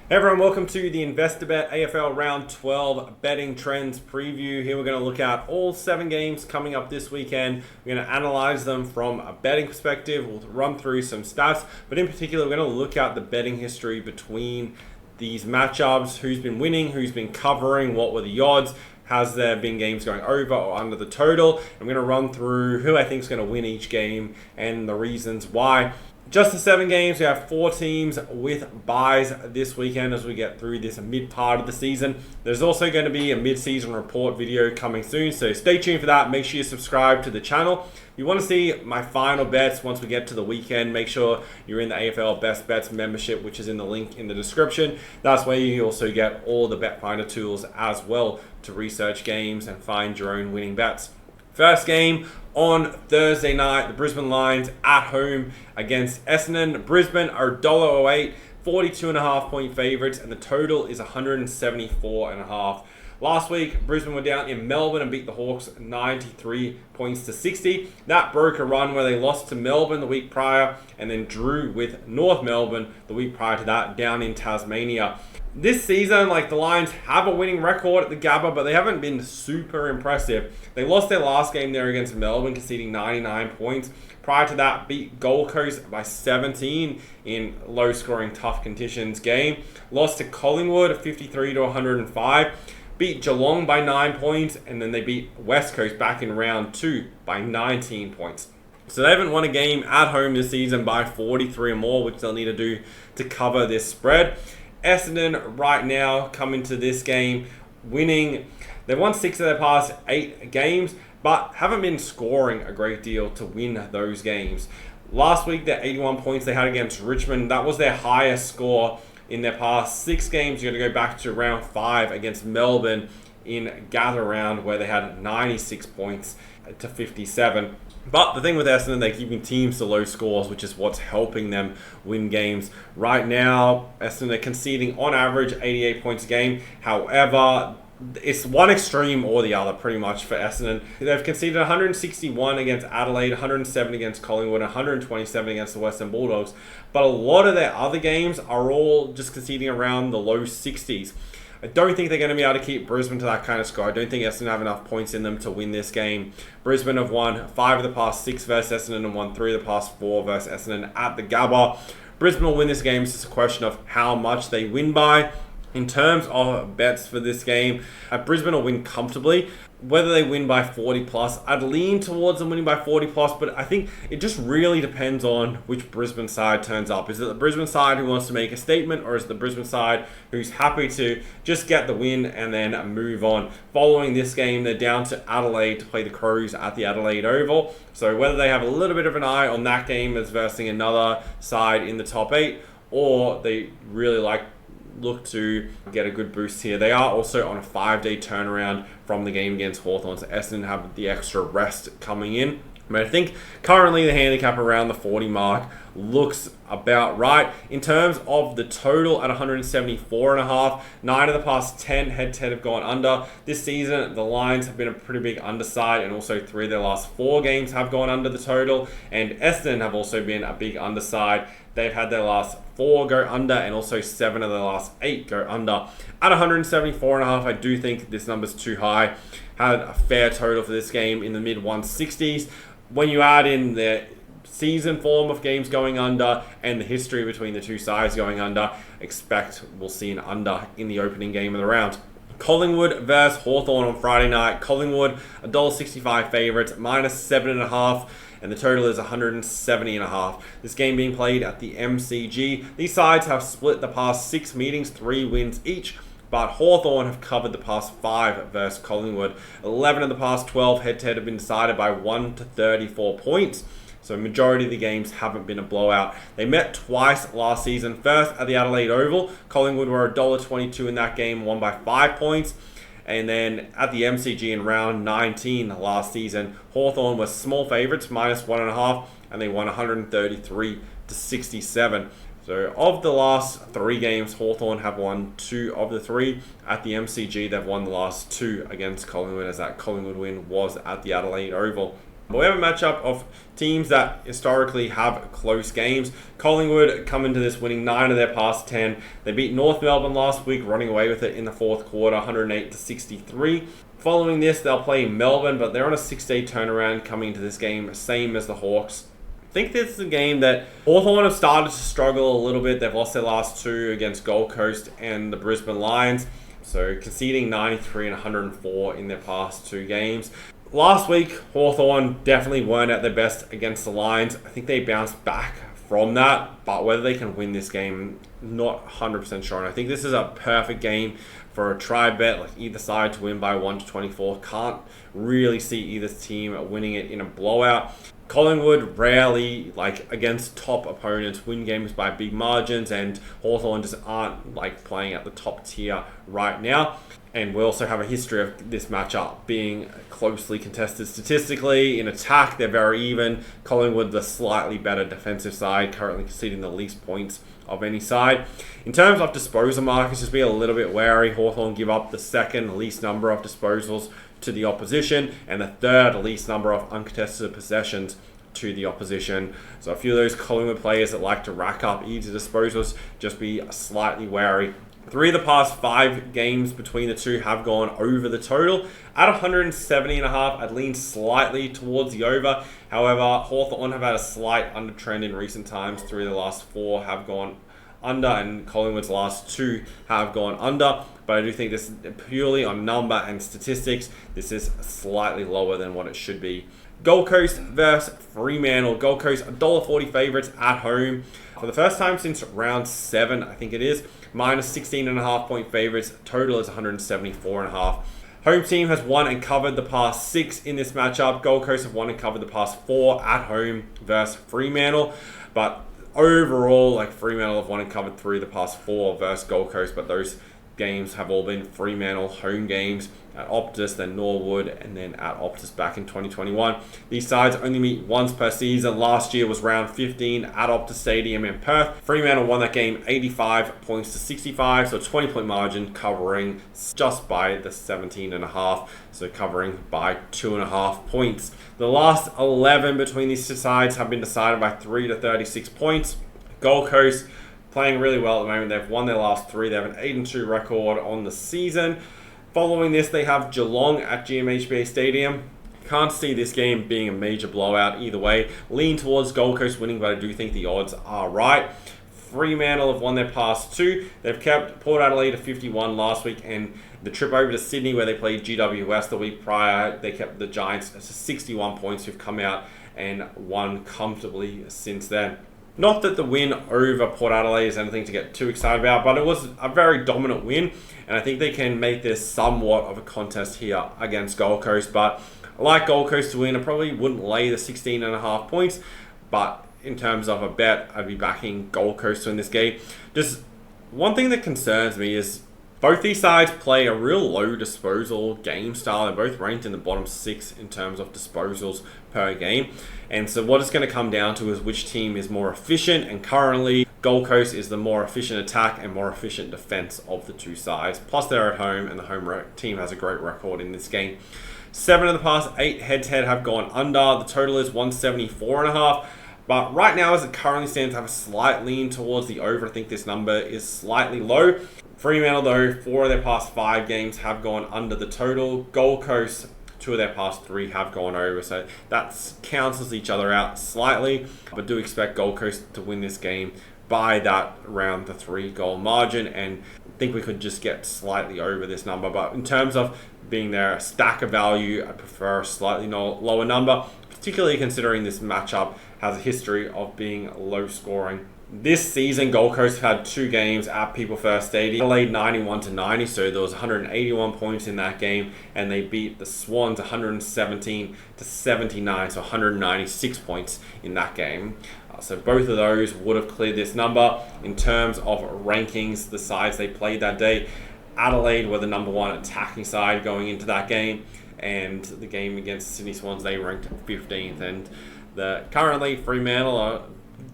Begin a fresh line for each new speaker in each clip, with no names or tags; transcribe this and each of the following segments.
Hey everyone, welcome to the investor.bet AFL Round 12 betting trends preview. Here we're going to look at all 7 games coming up this weekend. We're going to analyze them from a betting perspective. We'll run through some stats, but in particular, we're going to look at the betting history between these matchups, who's been winning, who's been covering, what were the odds, has there been games going over or under the total. I'm going to run through who I think is going to win each game and the reasons why. Just the 7 games, we have 4 teams with buys this weekend as we get through this mid part of the season. There's also going to be a mid-season report video coming soon, so stay tuned for that. Make sure you subscribe to the channel. If you want to see my final bets once we get to the weekend, make sure you're in the AFL Best Bets membership, which is in the link in the description. That's where you also get all the bet finder tools as well to research games and find your own winning bets. First game on Thursday night, the Brisbane Lions at home against Essendon. Brisbane are $1.08, 42.5 point favourites, and the total is 174.5. Last week, Brisbane were down in Melbourne and beat the Hawks 93 points to 60. That broke a run where they lost to Melbourne the week prior and then drew with North Melbourne the week prior to that down in Tasmania. This season, the Lions have a winning record at the Gabba, but they haven't been super impressive. They lost their last game there against Melbourne, conceding 99 points. Prior to that, beat Gold Coast by 17 in low-scoring, tough conditions game. Lost to Collingwood 53 to 105. Beat Geelong by 9 points, and then they beat West Coast back in round 2 by 19 points. So they haven't won a game at home this season by 43 or more, which they'll need to do to cover this spread. Essendon right now come into this game winning. They've won 6 of their past 8 games, but haven't been scoring a great deal to win those games. Last week, the 81 points they had against Richmond, that was their highest score in their past 6 games. You're going to go back to round 5 against Melbourne in Gather Round, where they had 96 points to 57. But the thing with Essendon, they're keeping teams to low scores, which is what's helping them win games. Right now, Essendon are conceding on average 88 points a game. However, it's one extreme or the other pretty much for Essendon. They've conceded 161 against Adelaide, 107 against Collingwood, 127 against the Western Bulldogs. But a lot of their other games are all just conceding around the low 60s. I don't think they're going to be able to keep Brisbane to that kind of score. I don't think Essendon have enough points in them to win this game. Brisbane have won 5 of the past 6 versus Essendon and won 3 of the past 4 versus Essendon at the Gabba. Brisbane will win this game. It's just a question of how much they win by. In terms of bets for this game, Brisbane will win comfortably. Whether they win by 40 plus, I'd lean towards them winning by 40 plus, but I think it just really depends on which Brisbane side turns up. Is it the Brisbane side who wants to make a statement, or is it the Brisbane side who's happy to just get the win and then move on? Following this game, they're down to Adelaide to play the Crows at the Adelaide Oval. So whether they have a little bit of an eye on that game as versing another side in the top 8, or they really look to get a good boost here. They are also on a 5-day turnaround from the game against Hawthorn, so Essendon have the extra rest coming in. But I think currently the handicap around the 40 mark looks about right. In terms of the total at 174.5, 9 of the past 10 head-to-head have gone under. This season, the Lions have been a pretty big underside, and also 3 of their last 4 games have gone under the total, and Essendon have also been a big underside. They've had their last 4 go under, and also 7 of their last 8 go under. At 174.5, I do think this number's too high. Had a fair total for this game in the mid-160s. When you add in the season form of games going under and the history between the two sides going under, expect we'll see an under in the opening game of the round. Collingwood versus Hawthorn on Friday night. Collingwood, $1.65 favourites, -7.5. And the total is 170.5. This game being played at the MCG. These sides have split the past 6 meetings, 3 wins each. But Hawthorn have covered the past 5 versus Collingwood. 11 of the past 12 head-to-head have been decided by 1 to 34 points. So majority of the games haven't been a blowout. They met twice last season. First at the Adelaide Oval. Collingwood were $1.22 in that game, won by 5 points. And then at the MCG in round 19 last season, Hawthorn was small favourites, -1.5, and they won 133 to 67. So of the last 3 games, Hawthorn have won 2 of the 3. At the MCG, they've won the last 2 against Collingwood, as that Collingwood win was at the Adelaide Oval. But we have a matchup of teams that historically have close games. Collingwood come into this winning 9 of their past 10. They beat North Melbourne last week, running away with it in the fourth quarter, 108-63. Following this, they'll play Melbourne, but they're on a 6-day turnaround coming into this game, same as the Hawks. I think this is a game that Hawthorn have started to struggle a little bit. They've lost their last 2 against Gold Coast and the Brisbane Lions. So conceding 93 and 104 in their past 2 games. Last week, Hawthorn definitely weren't at their best against the Lions. I think they bounced back from that, but whether they can win this game, not 100% sure. And I think this is a perfect game for a try bet, like either side to win by 1-24. Can't really see either team winning it in a blowout. Collingwood rarely, like against top opponents, win games by big margins, and Hawthorn just aren't like playing at the top tier right now. And we also have a history of this matchup being closely contested statistically. In attack, they're very even. Collingwood, the slightly better defensive side, currently conceding the least points of any side. In terms of disposal markers, just be a little bit wary. Hawthorn give up the second least number of disposals to the opposition and the third least number of uncontested possessions to the opposition. So a few of those Collingwood players that like to rack up easy disposals, just be slightly wary. 3 of the past 5 games between the two have gone over the total. At 170.5, I'd lean slightly towards the over. However, Hawthorn have had a slight undertrend in recent times. 3 of the last 4 have gone under, and Collingwood's last 2 have gone under. But I do think this is purely on number and statistics. This is slightly lower than what it should be. Gold Coast versus Fremantle. Gold Coast $1.40 favourites at home. For the first time since round 7, I think it is, minus 16.5 point favourites. Total is 174.5. Home team has won and covered the past 6 in this matchup. Gold Coast have won and covered the past 4 at home versus Fremantle. But overall, like Fremantle have won and covered 3 of the past 4 versus Gold Coast, but those games have all been Fremantle home games at Optus, then Norwood, and then at Optus back in 2021. These sides only meet once per season. Last year was round 15 at Optus Stadium in Perth. Fremantle won that game 85 points to 65, so a 20-point margin, covering just by the 17.5, so covering by 2.5 points. The last 11 between these 2 sides have been decided by 3 to 36 points. Gold Coast playing really well at the moment. They've won their last 3. They have an 8-2 record on the season. Following this, they have Geelong at GMHBA Stadium. Can't see this game being a major blowout either way. Lean towards Gold Coast winning, but I do think the odds are right. Fremantle have won their past 2. They've kept Port Adelaide to 51 last week, and the trip over to Sydney where they played GWS the week prior, they kept the Giants to 61 points, who've come out and won comfortably since then. Not that the win over Port Adelaide is anything to get too excited about, but it was a very dominant win, and I think they can make this somewhat of a contest here against Gold Coast. But I like Gold Coast to win. I probably wouldn't lay the 16.5 points, but in terms of a bet, I'd be backing Gold Coast to win this game. Just one thing that concerns me is both these sides play a real low disposal game style. They're both ranked in the bottom 6 in terms of disposals per game. And so what it's going to come down to is which team is more efficient. And currently, Gold Coast is the more efficient attack and more efficient defense of the 2 sides. Plus, they're at home, and the home team has a great record in this game. 7 of the past 8 head-to-head have gone under. The total is 174.5. But right now, as it currently stands, I have a slight lean towards the over. I think this number is slightly low. Fremantle, though, 4 of their past 5 games have gone under the total. Gold Coast, 2 of their past 3 have gone over. So that cancels each other out slightly. But do expect Gold Coast to win this game by that around the 3-goal margin. And I think we could just get slightly over this number. But in terms of being their stack of value, I prefer a slightly lower number, particularly considering this matchup has a history of being low scoring. This season, Gold Coast had 2 games at People First Stadium. Adelaide 91-90, so there was 181 points in that game, and they beat the Swans 117-79, so 196 points in that game. So both of those would have cleared this number. In terms of rankings, the sides they played that day, Adelaide were the number 1 attacking side going into that game, and the game against the Sydney Swans, they ranked 15th. And currently Fremantle are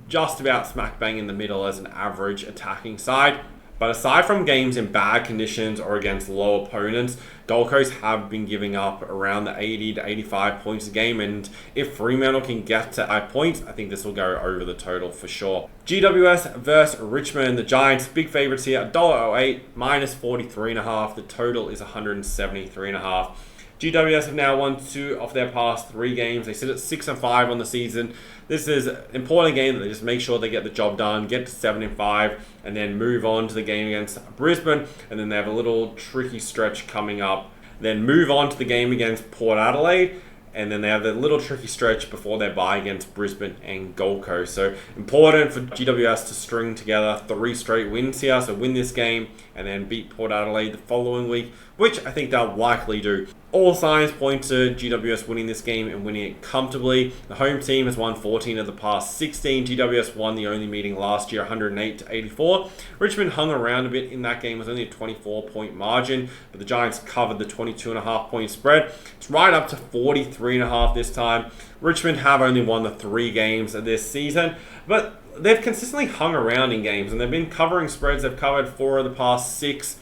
just about smack bang in the middle as an average attacking side. But aside from games in bad conditions or against low opponents, Gold Coast have been giving up around the 80 to 85 points a game. And if Fremantle can get to 8 points, I think this will go over the total for sure. GWS versus Richmond. The Giants, big favourites here, $1.08, minus 43.5. The total is 173.5. GWS have now won 2 of their past 3 games. They sit at 6-5 on the season. This is an important game that they just make sure they get the job done, get to 7-5, and then move on to the game against Brisbane. And then they have a little tricky stretch coming up. Then move on to the game against Port Adelaide. And then they have the little tricky stretch before their bye against Brisbane and Gold Coast. So important for GWS to string together 3 straight wins here. So win this game and then beat Port Adelaide the following week, which I think they'll likely do. All signs point to GWS winning this game and winning it comfortably. The home team has won 14 of the past 16. GWS won the only meeting last year, 108 to 84. Richmond hung around a bit in that game. It was only a 24-point margin, but the Giants covered the 22.5-point spread. It's right up to 43.5 this time. Richmond have only won the 3 games of this season, but they've consistently hung around in games, and they've been covering spreads. They've covered 4 of the past 6.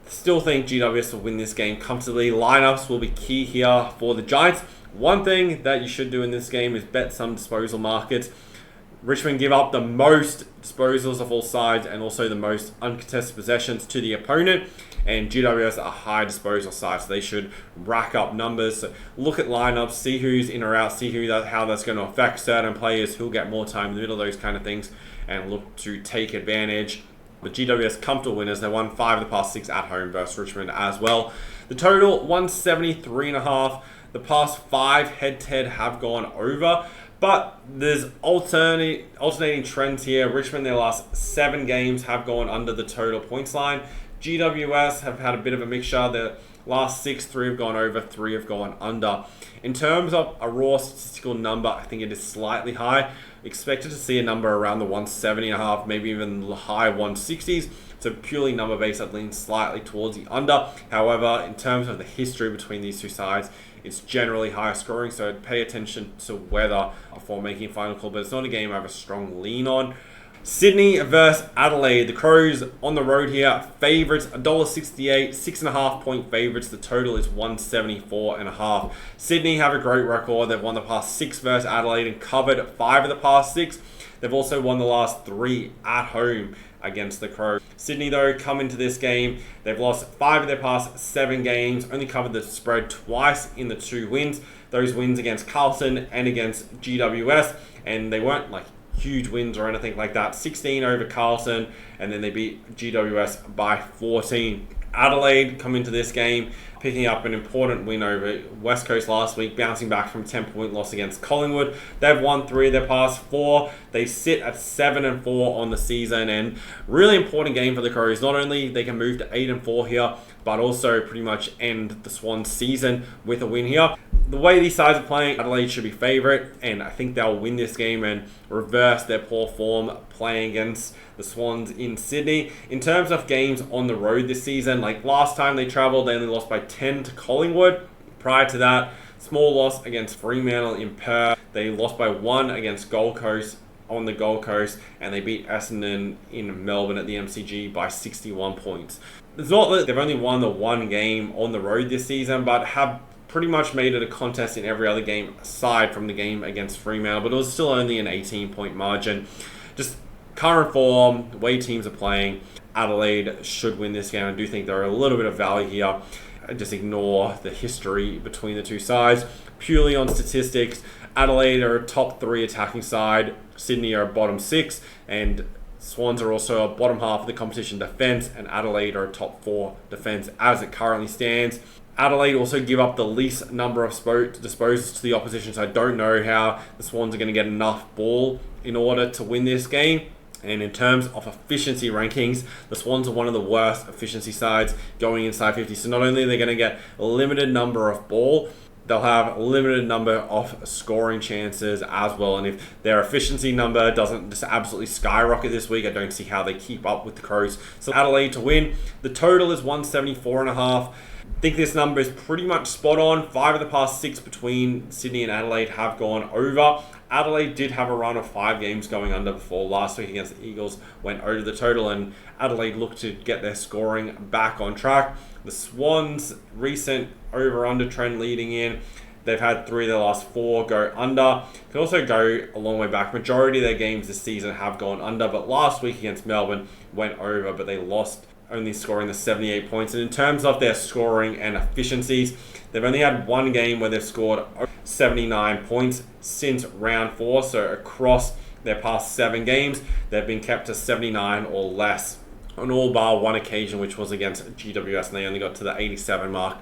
Still think GWS will win this game comfortably. Lineups will be key here for the Giants. One thing that you should do in this game is bet some disposal markets. Richmond give up the most disposals of all sides and also the most uncontested possessions to the opponent. And GWS are a high disposal side, so they should rack up numbers. So look at lineups, see who's in or out, see how that's going to affect certain players, who'll get more time in the middle, those kind of things, and look to take advantage. But GWS comfortable winners. They won 5 of the past 6 at home versus Richmond as well. The total 173.5. The past 5 head-to-head have gone over, but there's alternating trends here. Richmond, their last 7 games have gone under the total points line. GWS have had a bit of a mixture. Their last 6, 3 have gone over, 3 have gone under. In terms of a raw statistical number, I think it is slightly high. Expected to see a number around the 170.5, maybe even the high 160s. So purely number based, I'd lean slightly towards the under. However, in terms of the history between these two sides, it's generally higher scoring. So I'd pay attention to weather before making a final call. But it's not a game I have a strong lean on. Sydney versus Adelaide. The Crows on the road here. Favourites, $1.68, 6.5-point favourites. The total is 174.5. Sydney have a great record. They've won the past 6 versus Adelaide and covered 5 of the past 6. They've also won the last 3 at home against the Crows. Sydney, though, come into this game. They've lost 5 of their past 7 games. Only covered the spread twice in the 2 wins. Those wins against Carlton and against GWS. And they weren't huge wins or anything like that. 16 over Carlton, and then they beat GWS by 14. Adelaide come into this game picking up an important win over West Coast last week, bouncing back from a 10-point loss against Collingwood. They've won 3 of their past 4. They sit at 7-4 on the season, and really important game for the Crows. Not only they can move to 8-4 here, but also pretty much end the Swans season with a win here. The way these sides are playing, Adelaide should be favourite, and I think they'll win this game and reverse their poor form playing against the Swans in Sydney. In terms of games on the road this season, last time they travelled, they only lost by 10 to Collingwood. Prior to that, small loss against Fremantle in Perth. They lost by 1 against Gold Coast on the Gold Coast, and they beat Essendon in Melbourne at the MCG by 61 points. It's not that they've only won the 1 game on the road this season, but have pretty much made it a contest in every other game aside from the game against Fremantle, but it was still only an 18-point margin. Just current form, the way teams are playing, Adelaide should win this game. I do think there are a little bit of value here. Just ignore the history between the two sides. Purely on statistics, Adelaide are a top 3 attacking side, Sydney are a bottom 6, and Swans are also a bottom half of the competition defence, and Adelaide are a top 4 defence as it currently stands. Adelaide also give up the least number of disposals to the opposition, so I don't know how the Swans are going to get enough ball in order to win this game. And in terms of efficiency rankings, the Swans are one of the worst efficiency sides going inside 50. So not only are they going to get a limited number of ball, they'll have a limited number of scoring chances as well. And if their efficiency number doesn't just absolutely skyrocket this week, I don't see how they keep up with the Crows. So Adelaide to win. The total is 174.5. I think this number is pretty much spot on. 5 of the past 6 between Sydney and Adelaide have gone over. Adelaide did have a run of 5 games going under before last week against the Eagles went over the total, and Adelaide looked to get their scoring back on track. The Swans' recent over-under trend leading in, they've had 3 of their last 4 go under. Can also go a long way back. Majority of their games this season have gone under, but last week against Melbourne went over, but they lost, only scoring the 78 points. And in terms of their scoring and efficiencies, they've only had 1 game where they've scored 79 points since round 4. So across their past 7 games, they've been kept to 79 or less on all bar 1 occasion, which was against GWS, and they only got to the 87 mark.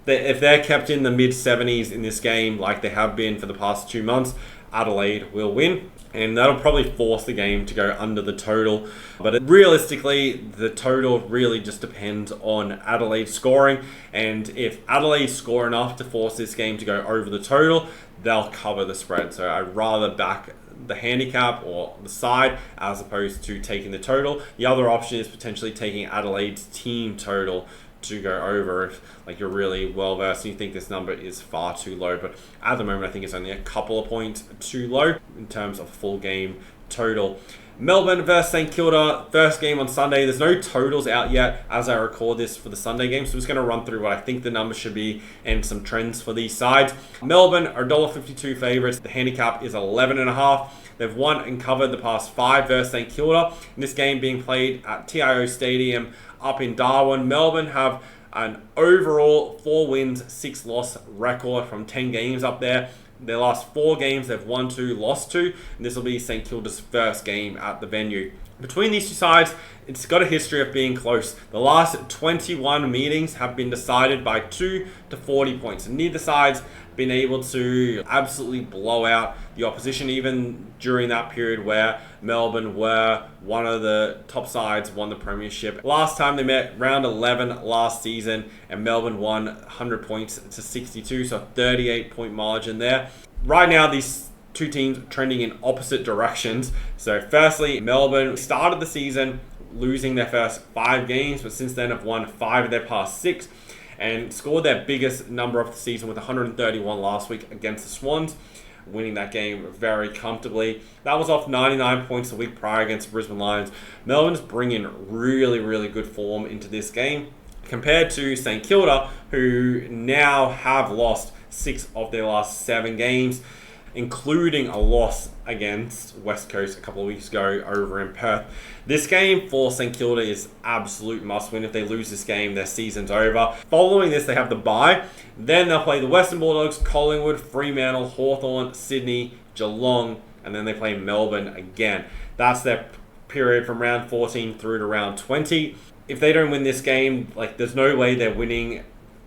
If they're kept in the mid-70s in this game, like they have been for the past 2 months, Adelaide will win. And that'll probably force the game to go under the total. But realistically, the total really just depends on Adelaide scoring. And if Adelaide score enough to force this game to go over the total, they'll cover the spread. So I'd rather back the handicap or the side as opposed to taking the total. The other option is potentially taking Adelaide's team total to go over if you're really well versed and you think this number is far too low. But at the moment, I think it's only a couple of points too low in terms of full game total. Melbourne versus St Kilda, first game on Sunday. There's no totals out yet as I record this for the Sunday game, so I'm just going to run through what I think the number should be and some trends for these sides. Melbourne are $1.52 favourites. The handicap is 11.5. They've won and covered the past 5 versus St Kilda. In this game being played at TIO Stadium up in Darwin, Melbourne have an overall 4 wins, 6 loss record from 10 games up there. Their last 4 games, they've won 2, lost 2, and this will be St Kilda's first game at the venue. Between these 2 sides, it's got a history of being close. The last 21 meetings have been decided by 2 to 40 points, and neither side's been able to absolutely blow out the opposition, even during that period where Melbourne were one of the top sides, won the premiership. Last time they met, round 11 last season, and Melbourne won 100 points to 62, so 38-point margin there. Right now, these 2 teams trending in opposite directions. So firstly, Melbourne started the season losing their first 5 games, but since then have won 5 of their past 6 and scored their biggest number of the season with 131 last week against the Swans, winning that game very comfortably. That was off 99 points the week prior against the Brisbane Lions. Melbourne's bringing really, really good form into this game compared to St Kilda, who now have lost 6 of their last 7 games, including a loss against West Coast a couple of weeks ago over in Perth. This game for St Kilda is absolute must-win. If they lose this game, their season's over. Following this, they have the bye. Then they'll play the Western Bulldogs, Collingwood, Fremantle, Hawthorn, Sydney, Geelong, and then they play Melbourne again. That's their period from round 14 through to round 20. If they don't win this game, there's no way they're winning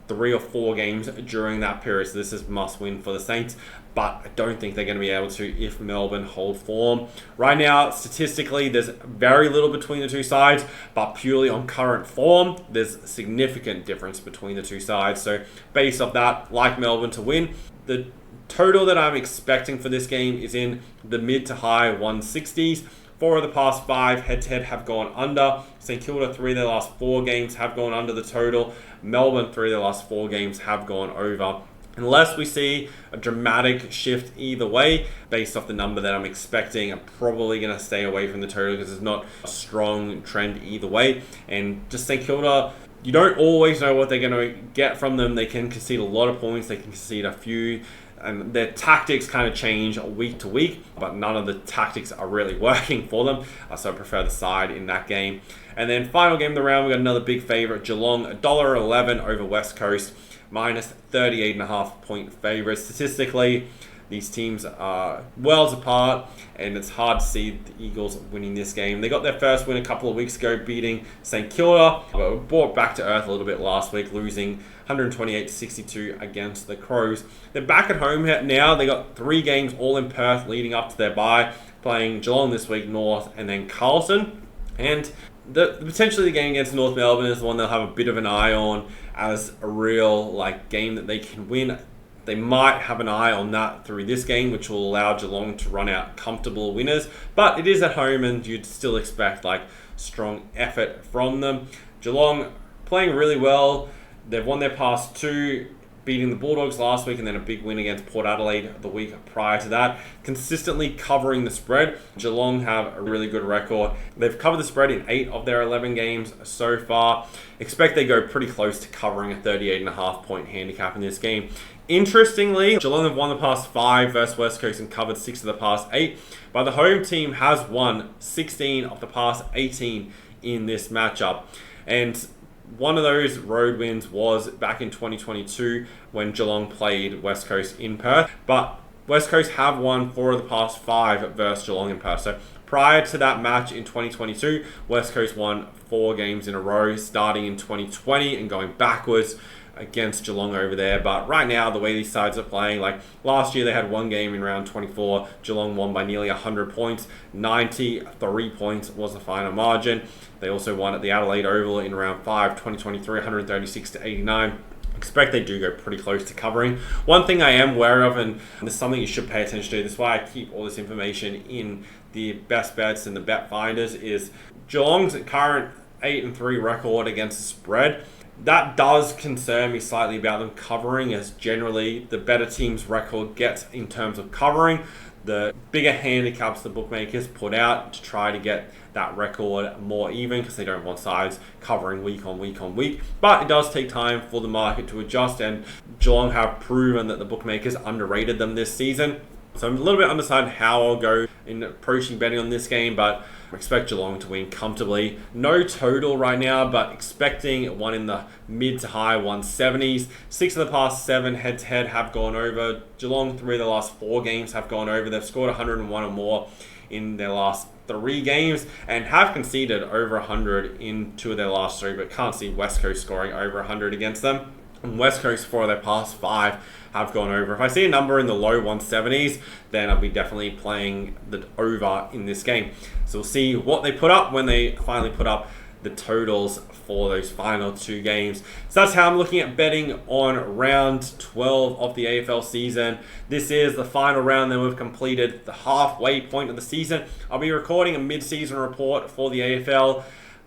3 or 4 games during that period. So this is must win for the Saints, but I don't think they're going to be able to if Melbourne hold form. Right now, statistically, there's very little between the 2 sides, but purely on current form, there's significant difference between the 2 sides. So based off that, like Melbourne to win. The total that I'm expecting for this game is in the mid to high 160s. 4 of the past 5 head-to-head have gone under. St Kilda, 3 of their last 4 games have gone under the total. Melbourne, 3 of their last 4 games have gone over. Unless we see a dramatic shift either way, based off the number that I'm expecting, I'm probably going to stay away from the total because it's not a strong trend either way. And just St Kilda, you don't always know what they're going to get from them. They can concede a lot of points. They can concede a few. And their tactics kind of change week to week, but none of the tactics are really working for them. So I prefer the side in that game. And then final game of the round, we got another big favorite, Geelong, $1.11 over West Coast, minus 38.5 point favorites. Statistically, these teams are worlds apart, and it's hard to see the Eagles winning this game. They got their first win a couple of weeks ago, beating St Kilda, but were brought back to earth a little bit last week, losing 128-62 against the Crows. They're back at home now. They got 3 games all in Perth leading up to their bye, playing Geelong this week, North, and then Carlton. And potentially the game against North Melbourne is the one they'll have a bit of an eye on as a real game that they can win. They might have an eye on that through this game, which will allow Geelong to run out comfortable winners. But it is at home, and you'd still expect strong effort from them. Geelong playing really well. They've won their past 2, beating the Bulldogs last week and then a big win against Port Adelaide the week prior to that. Consistently covering the spread. Geelong have a really good record. They've covered the spread in 8 of their 11 games so far. Expect they go pretty close to covering a 38.5 point handicap in this game. Interestingly, Geelong have won the past 5 versus West Coast and covered 6 of the past 8, but the home team has won 16 of the past 18 in this matchup. And one of those road wins was back in 2022 when Geelong played West Coast in Perth, but West Coast have won 4 of the past 5 versus Geelong in Perth. So prior to that match in 2022, West Coast won 4 games in a row, starting in 2020 and going backwards against Geelong over there. But right now, the way these sides are playing, like last year they had 1 game in round 24. Geelong won by nearly 100 points. 93 points was the final margin. They also won at the Adelaide Oval in round 5, 2023, 136 to 89. Expect they do go pretty close to covering. One thing I am aware of, and this is something you should pay attention to, this is why I keep all this information in the best bets and the bet finders, is Geelong's current 8-3 record against the spread. That does concern me slightly about them covering, as generally the better team's record gets in terms of covering, the bigger handicaps the bookmakers put out to try to get that record more even, because they don't want sides covering week on week on week. But it does take time for the market to adjust, and Geelong have proven that the bookmakers underrated them this season. So I'm a little bit undecided how I'll go in approaching betting on this game, but I expect Geelong to win comfortably. No total right now, but expecting one in the mid to high 170s. 6 of the past 7 head-to-head have gone over. Geelong, 3 of the last 4 games have gone over. They've scored 101 or more in their last 3 games and have conceded over 100 in 2 of their last 3, but can't see West Coast scoring over 100 against them. And West Coast, 4 of their past 5 have gone over. If I see a number in the low 170s, then I'll be definitely playing the over in this game. So we'll see what they put up when they finally put up the totals for those final 2 games. So that's how I'm looking at betting on round 12 of the AFL season. This is the final round, then we've completed the halfway point of the season. I'll be recording a mid-season report for the AFL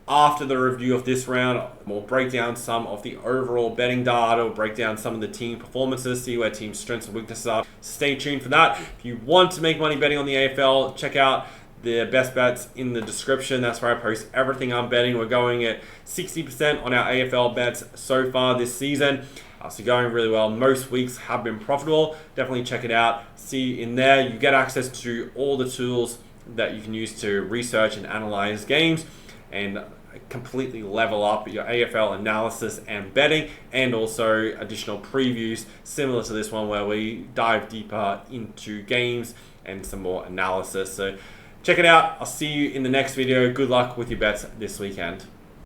after the review of this round. We'll break down some of the overall betting data, we'll break down some of the team performances, see where team strengths and weaknesses are. Stay tuned for that. If you want to make money betting on the AFL, check out the best bets in the description. That's where I post everything I'm betting. We're going at 60% on our AFL bets so far this season. So going really well. Most weeks have been profitable. Definitely check it out. See in there, you get access to all the tools that you can use to research and analyze games and completely level up your AFL analysis and betting, and also additional previews similar to this one where we dive deeper into games and some more analysis. So check it out. I'll see you in the next video. Good luck with your bets this weekend.